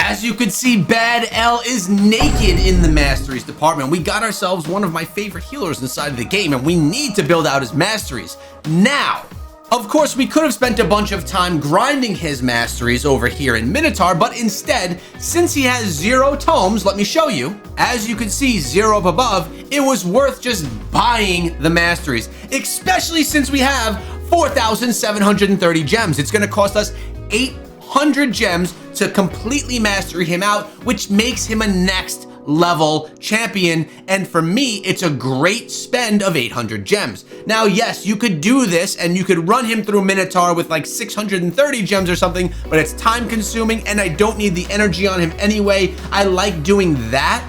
As you can see, Bad L is naked in the Masteries department. We got ourselves one of my favorite healers inside of the game, and we need to build out his Masteries. Now, of course, we could have spent a bunch of time grinding his Masteries over here in Minotaur, but instead, since he has 0 tomes, let me show you. As you can see, 0 up above, it was worth just buying the Masteries, especially since we have 4,730 gems. It's gonna cost us 800 gems to completely master him out, which makes him a next level champion, and for me, it's a great spend of 800 gems. Now, yes, you could do this and you could run him through Minotaur with like 630 gems or something, but it's time consuming and I don't need the energy on him anyway. I like doing that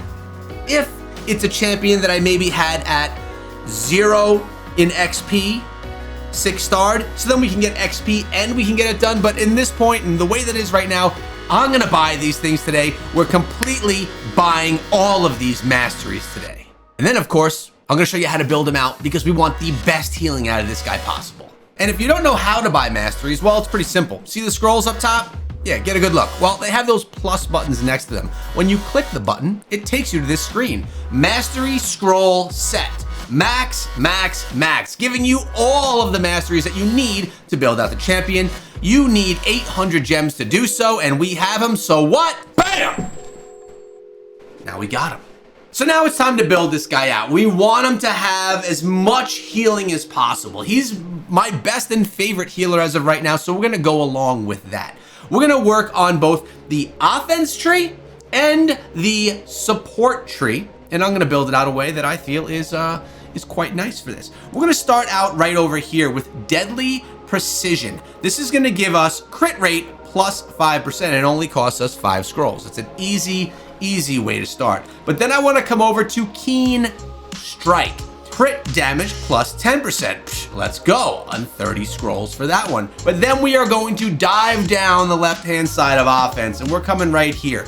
if it's a champion that I maybe had at 0 in XP, 6-starred, so then we can get XP and we can get it done. But in this point, and the way that it is right now, I'm gonna buy these things today. We're completely buying all of these Masteries today. And then of course, I'm gonna show you how to build them out because we want the best healing out of this guy possible. And if you don't know how to buy Masteries, well, it's pretty simple. See the scrolls up top? Yeah, get a good look. Well, they have those plus buttons next to them. When you click the button, it takes you to this screen. Mastery Scroll Set. Max, max, max, giving you all of the Masteries that you need to build out the champion. You need 800 gems to do so, and we have them, so what? Bam! Now we got him. So now it's time to build this guy out. We want him to have as much healing as possible. He's my best and favorite healer as of right now, so we're gonna go along with that. We're gonna work on both the offense tree and the support tree, and I'm gonna build it out a way that I feel is quite nice for this. We're gonna start out right over here with Deadly Precision. This is gonna give us crit rate plus 5%. It only costs us 5 scrolls. It's an easy way to start. But then I wanna come over to Keen Strike. Crit damage plus 10%. Psh, let's go on 30 scrolls for that one. But then we are going to dive down the left-hand side of offense, and we're coming right here.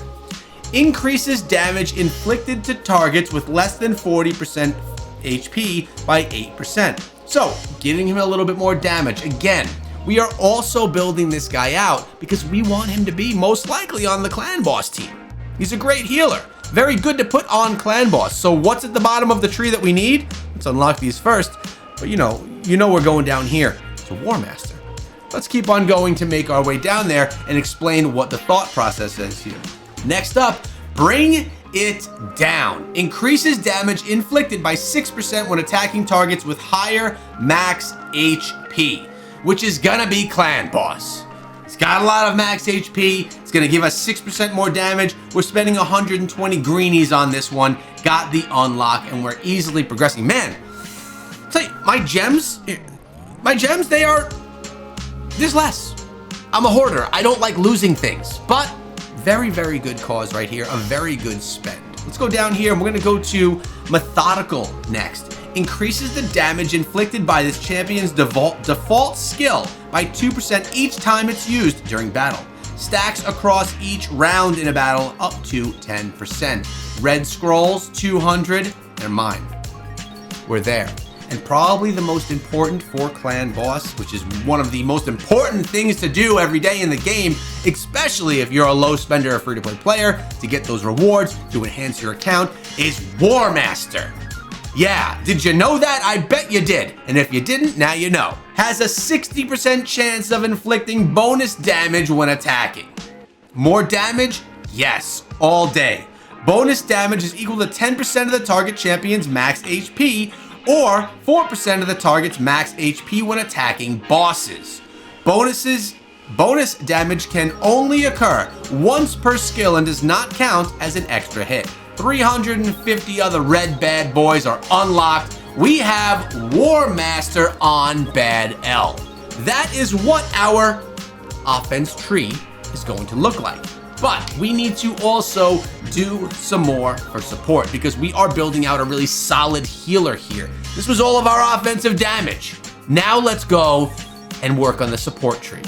Increases damage inflicted to targets with less than 40% HP by 8%. So, giving him a little bit more damage. Again, we are also building this guy out because we want him to be most likely on the clan boss team. He's a great healer. Very good to put on clan boss. So what's at the bottom of the tree that we need? Let's unlock these first. But you know we're going down here to War Master. Let's keep on going to make our way down there and explain what the thought process is here. Next up, Bring It Down. Increases damage inflicted by 6% when attacking targets with higher max HP, which is gonna be clan boss. He's got a lot of max HP. It's gonna give us 6% more damage. We're spending 120 greenies on this one. Got the unlock and we're easily progressing. Man, I'll tell you, my gems, there's less. I'm a hoarder. I don't like losing things, but very, very good cause right here. A very good spend. Let's go down here and we're gonna go to Methodical next. Increases the damage inflicted by this champion's default skill by 2% each time it's used during battle. Stacks across each round in a battle up to 10%. Red scrolls, 200, they're mine. We're there. And probably the most important for clan boss, which is one of the most important things to do every day in the game, especially if you're a low spender or free-to-play player, to get those rewards, to enhance your account, is War Master. Yeah, did you know that? I bet you did. And if you didn't, now you know. Has a 60% chance of inflicting bonus damage when attacking. More damage? Yes, all day. Bonus damage is equal to 10% of the target champion's max HP, or 4% of the target's max HP when attacking bosses. Bonus damage can only occur once per skill and does not count as an extra hit. 350 other red bad boys are unlocked. We have War Master on Bad L. That is what our offense tree is going to look like. But we need to also do some more for support because we are building out a really solid healer here. This was all of our offensive damage. Now let's go and work on the support tree.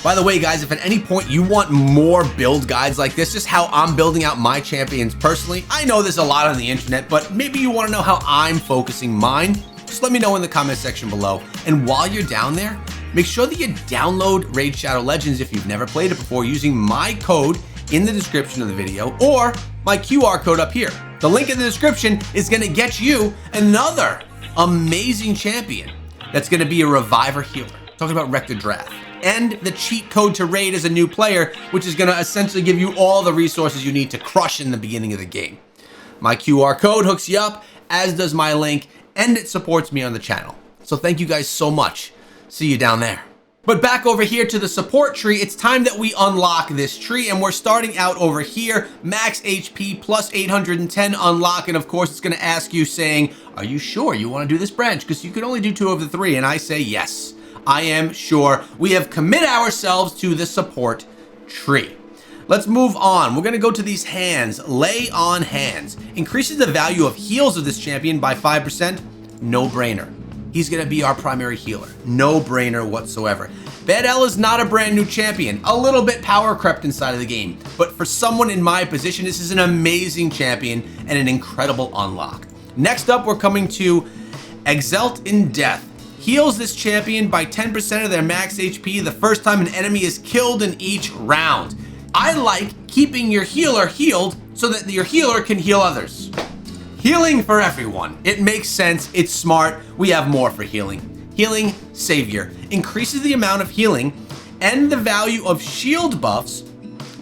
By the way, guys, if at any point you want more build guides like this, just how I'm building out my champions personally, I know there's a lot on the internet, but maybe you want to know how I'm focusing mine, just let me know in the comment section below. And while you're down there, make sure that you download Raid Shadow Legends if you've never played it before using my code in the description of the video or my QR code up here. The link in the description is going to get you another amazing champion that's going to be a reviver healer. Talking about Rector Draft. And the cheat code to raid as a new player, which is going to essentially give you all the resources you need to crush in the beginning of the game. My QR code hooks you up, as does my link, and it supports me on the channel. So thank you guys so much. See you down there. But back over here to the support tree, it's time that we unlock this tree, and we're starting out over here, max HP plus 810 unlock, and of course it's going to ask you saying, are you sure you want to do this branch? Because you can only do 2 of the 3, and I say yes. I am sure. We have committed ourselves to the support tree. Let's move on. We're going to go to these hands. Lay on hands. Increases the value of heals of this champion by 5%. No brainer. He's going to be our primary healer. No brainer whatsoever. Bad L is not a brand new champion. A little bit power crept inside of the game. But for someone in my position, this is an amazing champion and an incredible unlock. Next up, we're coming to Exalt in Death. Heals this champion by 10% of their max HP the first time an enemy is killed in each round. I like keeping your healer healed so that your healer can heal others. Healing for everyone. It makes sense. It's smart. We have more for healing. Healing Savior increases the amount of healing and the value of shield buffs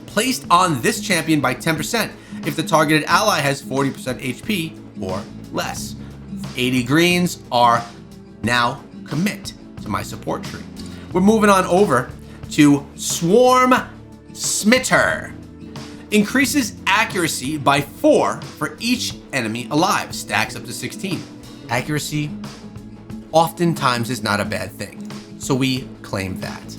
placed on this champion by 10% if the targeted ally has 40% HP or less. 80 greens are now commit to my support tree. We're moving on over to Swarm Smitter. Increases accuracy by 4 for each enemy alive. Stacks up to 16. Accuracy oftentimes is not a bad thing, so we claim that.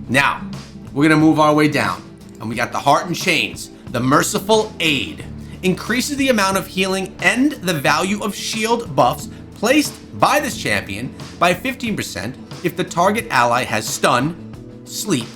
Now, we're gonna move our way down, and we got the Heart and Chains. The Merciful Aid increases the amount of healing and the value of shield buffs placed by this champion by 15% if the target ally has stun, sleep,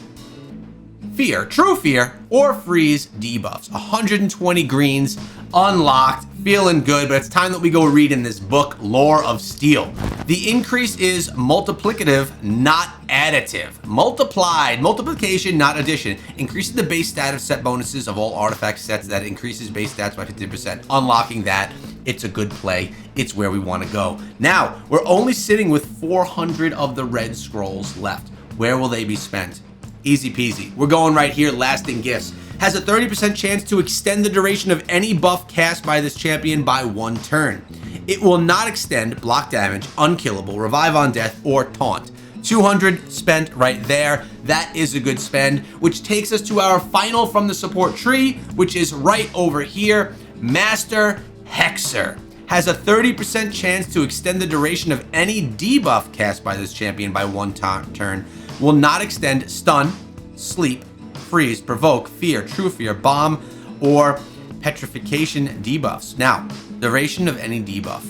fear, true fear, or freeze debuffs. 120 greens unlocked, feeling good, but it's time that we go read in this book, Lore of Steel. The increase is multiplicative, not additive. Multiplication, not addition. Increases the base stat of set bonuses of all artifact sets that increases base stats by 50%. Unlocking that, it's a good play. It's where we want to go. Now, we're only sitting with 400 of the red scrolls left. Where will they be spent? Easy peasy. We're going right here, Lasting Gifts. Has a 30% chance to extend the duration of any buff cast by this champion by 1 turn. It will not extend block damage, unkillable, revive on death, or taunt. 200 spent right there. That is a good spend, which takes us to our final from the support tree, which is right over here. Master Hexer. Has a 30% chance to extend the duration of any debuff cast by this champion by 1 turn. Will not extend stun, sleep, freeze, provoke, fear, true fear, bomb, or petrification debuffs. Now, duration of any debuff.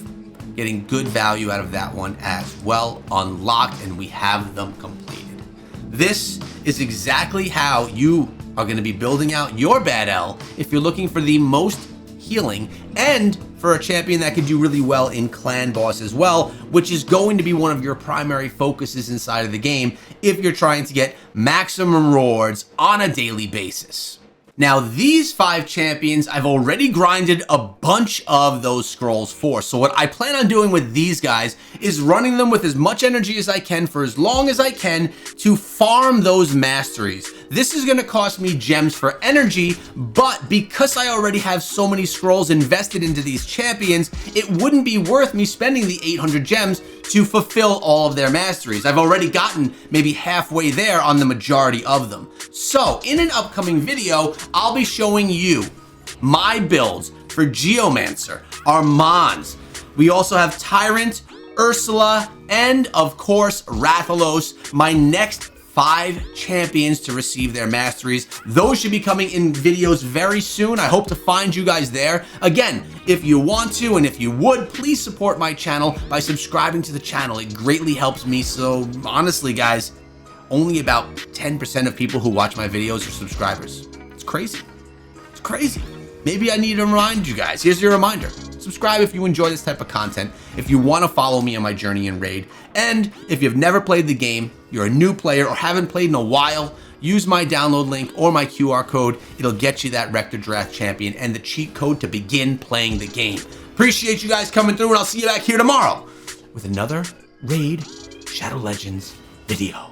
Getting good value out of that one as well. Unlocked, and we have them completed. This is exactly how you are going to be building out your Bad L if you're looking for the most healing and for a champion that could do really well in clan boss as well, which is going to be one of your primary focuses inside of the game if you're trying to get maximum rewards on a daily basis. Now, these 5 champions, I've already grinded a bunch of those scrolls for. So what I plan on doing with these guys is running them with as much energy as I can for as long as I can to farm those masteries. This is gonna cost me gems for energy, but because I already have so many scrolls invested into these champions, it wouldn't be worth me spending the 800 gems to fulfill all of their masteries. I've already gotten maybe halfway there on the majority of them. So in an upcoming video, I'll be showing you my builds for Geomancer, Armands. We also have Tyrant, Ursula, and of course, Rathalos, my next 5 champions to receive their masteries. Those should be coming in videos very soon. I hope to find you guys there. Again, if you want to and if you would, please support my channel by subscribing to the channel. It greatly helps me. So honestly, guys, only about 10% of people who watch my videos are subscribers. It's crazy. It's crazy. Maybe I need to remind you guys. Here's your reminder. Subscribe if you enjoy this type of content, if you want to follow me on my journey in Raid, and if you've never played the game, you're a new player or haven't played in a while, use my download link or my QR code. It'll get you that Rector Draft Champion and the cheat code to begin playing the game. Appreciate you guys coming through, and I'll see you back here tomorrow with another Raid Shadow Legends video.